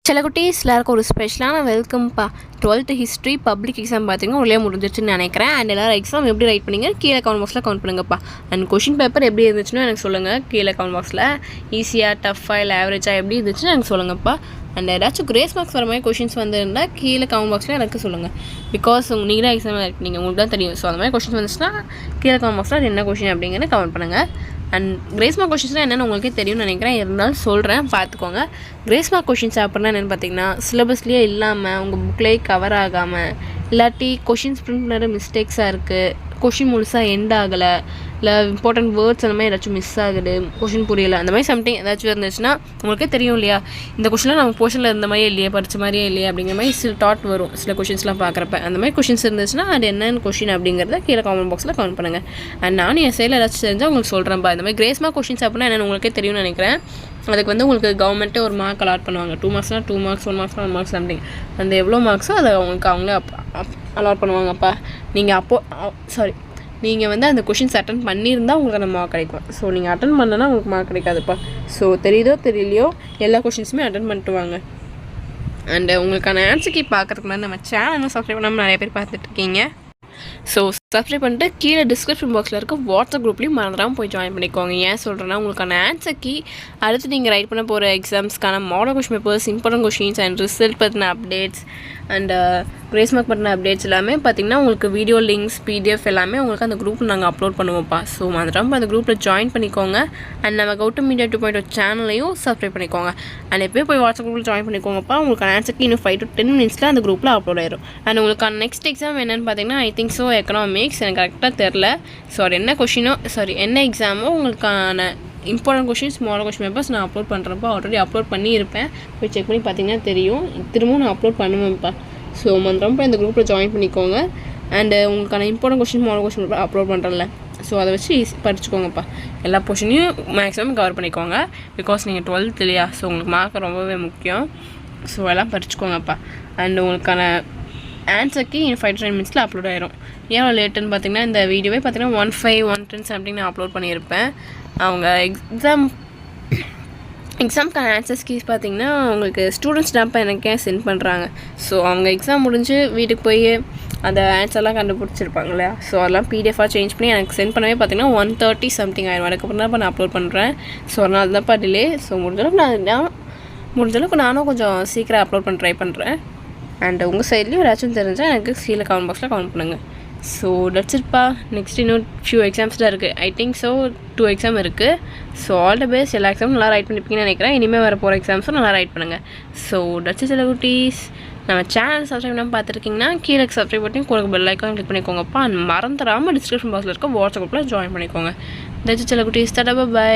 சில குட்டீஸ் எல்லாருக்கும் ஒரு ஸ்பெஷலான வெல்கம்ப்பா. 12th ஹிஸ்ட்ரி பப்ளிக் எக்ஸாம் பார்த்தீங்கன்னா உள்ளே முடிஞ்சிச்சுன்னு நினைக்கிறேன். அண்ட் எல்லோரும் எக்ஸாம் எப்படி ரைட் பண்ணிங்க கீழே கமெண்ட் பாக்ஸில் கமெண்ட் பண்ணுங்கப்பா. அண்ட் கொஷின் பேப்பர் எப்படி இருந்துச்சுன்னு எனக்கு சொல்லுங்கள் கீழே கமெண்ட் பாக்ஸில். ஈஸியாக, டஃப்பாக, இல்லை ஆவரேஜாக எப்படி இருந்துச்சுன்னு எனக்கு சொல்லுங்கப்பா. அண்ட் ஏதாச்சும் கிரேஸ் மார்க்ஸ் வர மாதிரி கொஷின்ஸ் வந்துருந்தால் கீழே கமெண்ட் பாக்ஸில் எனக்கு சொல்லுங்கள். பிகாஸ் நீங்கள் தான் எக்ஸாம் நீங்கள் உங்களுக்கு தான் தெரியும். ஸோ அந்த மாதிரி கொஷின்ஸ் வந்துச்சுன்னா கீழே கமெண்ட் பாக்ஸில் அது என்ன கொஷின் அப்படிங்கிறது கமெண்ட் பண்ணுங்கள். அண்ட் கிரேஸ் மார்க் கொஷின்ஸ்லாம் என்னென்னு உங்களுக்கே தெரியும்னு நினைக்கிறேன். இருந்தாலும் சொல்கிறேன், பார்த்துக்கோங்க. கிரேஸ் மார்க் கொஷின்ஸ் அப்படின்னா என்னென்னு பார்த்தீங்கன்னா, சிலபஸ்லேயே இல்லாமல் உங்கள் புக்லேயே கவர் ஆகாமல், இல்லாட்டி கொஷின்ஸ் பிரிண்ட் நிறைய மிஸ்டேக்ஸாக இருக்குது, கொஷின் முழுசாக எண்ட் ஆகலை, இல்லை இம்பார்ட்டன்ட் வேர்ட்ஸ் அந்த மாதிரி ஏதாச்சும் மிஸ் ஆகுது, கொஷின் புரியலை, அந்த மாதிரி சம்திங் ஏதாச்சும் இருந்துச்சுன்னா உங்களுக்கே தெரியும் இல்லையா, இந்த கொஷின்லாம் நம்ம போர்ஷனில் இருந்த மாதிரியே இல்லையே, படித்த மாதிரியே இல்லையே அப்படிங்கிற மாதிரி சில தாட் வரும் சில கொஷின்ஸ்லாம் பார்க்குறப்ப. அந்த மாதிரி கொஷின்ஸ் இருந்துச்சுன்னா அது என்னென்னு கொஷின் அப்படிங்கிறத கீழே காமெண்ட் பாக்ஸில் கமெண்ட் பண்ணுங்கள். அண்ட் நானும் என் சைடில் ஏதாச்சும் தெரிஞ்சால் உங்களுக்கு சொல்கிறேன்ப்பா. இந்த மாதிரி கிரேஸ் மார்க் கொஷின்ஸ் அப்படின்னா என்னென்னு உங்களுக்கே தெரியும்னு நினைக்கிறேன். அதுக்கு உங்களுக்கு கவர்மெண்ட்டே ஒரு மார்க் அலாட் பண்ணுவாங்க. 2 மார்க்ஸ்னால் 2 மார்க்ஸ், 1 மார்க்ஸ்னால் 1 மார்க்ஸ் சம்திங். அந்த எவ்வளோ மார்க்ஸோ அதை அவங்களே அலாட் பண்ணுவாங்கப்பா. நீங்கள் அந்த கொஷின்ஸ் அட்டன் பண்ணியிருந்தால் உங்களுக்கு அந்த மார்க் கிடைக்கும். ஸோ நீங்கள் அட்டன் பண்ணனா உங்களுக்கு மார்க் கிடைக்காதுப்பா. ஸோ தெரியுதோ தெரியலையோ எல்லா கொஷின்ஸுமே அட்டன் பண்ணிட்டு வாங்க. அண்டு உங்களுக்கான ஆன்சர் கீ பார்க்குறதுக்கு முன்னாடி நம்ம சேனல் சப்ஸ்கிரைப் பண்ணாமல் நிறைய பேர் பார்த்துட்ருக்கீங்க. ஸோ சப்ஸ்கிரைப் பண்ணிட்டு கீழே டிஸ்கிரிப்ஷன் பாக்ஸில் இருக்க வாட்ஸ்அப் குரூப்லேயும் மறந்துடாமல் போய் ஜாயின் பண்ணிக்கோங்க. ஏன் சொல்கிறேன்னா, உங்களுக்கான ஆன்சர் கீ அடுத்து நீங்கள் ரைட் பண்ண போகிற எக்ஸாம்ஸ்க்கான model question papers, important questions and result பற்றின அப்டேட்ஸ் அண்ட் கிரேஸ் மார்க் பற்றின அப்டேட்ஸ் எல்லாமே பார்த்திங்கன்னா உங்களுக்கு வீடியோ லிங்க்ஸ், பிடிஎஃப் எல்லாமே உங்களுக்கு அந்த குரூப்பில் நாங்கள் அப்லோட் பண்ணுவோம்ப்பா. ஸோ மறந்துடாமல் அந்த குரூப்பில் ஜாயின் பண்ணிக்கோங்க. அண்ட் நம்ம கௌதம் மீடியா 2.0 சேனலையும் சப்ஸ்கிரைப் பண்ணிக்கோங்க. அண்ட் எப்போயே போய் வாட்ஸ்அப் குரூப்பில் ஜாயின் பண்ணிக்கோங்கப்பா. உங்களுக்கான ஆன்சர் கீ இன்னும் 5 to 10 மினிட்ஸில் அந்த குரூப்பில் அப்லோட் ஆயிடும். அண்ட் உங்களுக்கான நெக்ஸ்ட் எக்ஸாம் என்னென்னு பார்த்தீங்கன்னா, ஐ திங்க் ஸோ எக்கனாமிக்ஸ். எனக்கு கரெக்டாக தெரில. ஸோ அது என்ன எக்ஸாமோ உங்களுக்கான important questions, model question papers நான் அப்லோட் பண்ணுறப்போ ஆல்ரெடி அப்லோட் பண்ணியிருப்பேன். போய் செக் பண்ணி பார்த்தீங்கன்னா தெரியும். திரும்பவும் நான் அப்லோட் பண்ணுவேன்ப்பா. ஸோ மறந்துடாமல் போய் அந்த குரூப்பில் ஜாயின் பண்ணிக்கோங்க. அண்டு உங்களுக்கான important question, model question paper upload பண்ணுறேன்ல, ஸோ அதை வச்சு படிச்சுக்கோங்கப்பா. எல்லா கொஷினையும் மேக்ஸிமம் கவர் பண்ணிக்கோங்க. பிகாஸ் நீங்கள் 12th இல்லையா, ஸோ உங்களுக்கு மார்க் ரொம்பவே முக்கியம். ஸோ எல்லாம் படிச்சுக்கோங்கப்பா. அண்டு உங்களுக்கான ஆன்சர் கீ 5 to 10 மினிட்ஸில் அப்லோட் ஆயிரும். ஏன் லேட்டுன்னு பார்த்தீங்கன்னா, இந்த வீடியோவே பார்த்தீங்கன்னா 1:05, 1:10 சம்திங் நான் அப்லோட் பண்ணியிருப்பேன். அவங்க எக்ஸாமுக்கான ஆன்சர்ஸ் கீஸ் பார்த்திங்கன்னா உங்களுக்கு ஸ்டூடெண்ட்ஸ் தான்ப்பா எனக்கே சென்ட் பண்ணுறாங்க. ஸோ அவங்க எக்ஸாம் முடிஞ்சு வீட்டுக்கு போய் அந்த ஆன்சர்லாம் கண்டுபிடிச்சிருப்பாங்க இல்லையா, ஸோ அதெல்லாம் பிடிஎஃபாக சேஞ்ச் பண்ணி எனக்கு சென்ட் பண்ணவே பார்த்திங்கன்னா 1:30 சம்திங் ஆயிடும். அதுக்கப்புறம் தான்ப்பா நான் அப்லோட் பண்ணுறேன். ஸோ அதனால தான்ப்பா டிலே. ஸோ முடிஞ்சளவுக்கு நானும் கொஞ்சம் சீக்கிரம் அப்லோட் பண்ண ட்ரை பண்ணுறேன். அண்ட் உங்கள் சைட்லேயும் ஏதாச்சும் தெரிஞ்சால் எனக்கு கீழே கமெண்ட் பாக்ஸில் கமெண்ட் பண்ணுங்கள். ஸோ தட்ஸ் இட்ப்பா. நெக்ஸ்ட் இன்னும் ஃபியூ எக்ஸாம்ஸ் தான் இருக்குது. ஐ திங்க் ஸோ 2 எக்ஸாம் இருக்குது. So all the best. எல்லா எக்ஸாமும் நல்லா ரைட் பண்ணிப்பீங்கன்னு நினைக்கிறேன். இனிமேல் வர போகிற எக்ஸாம்ஸும் நல்லா ரைட் பண்ணுங்கள். ஸோ தட்ஸ் இட் செல்லகுட்டீஸ். நம்ம சேனல் சப்ஸ்கிரைப் பண்ணாமல் பார்த்துருக்கீங்கன்னா கீழே சப்ஸ்கிரைப் பண்ணி கூட பெல் ஐக்கான் கிளிக் பண்ணிக்கோங்கப்பா. மறந்துடாமல் டிஸ்கிரிப்ஷன் பாக்ஸில் இருக்க வாட்ஸ்அப் குரூப்பில் ஜாயின் பண்ணிக்கோங்க. தட்ஸ் இட் செல்லகுட்டீஸ். Tata, by.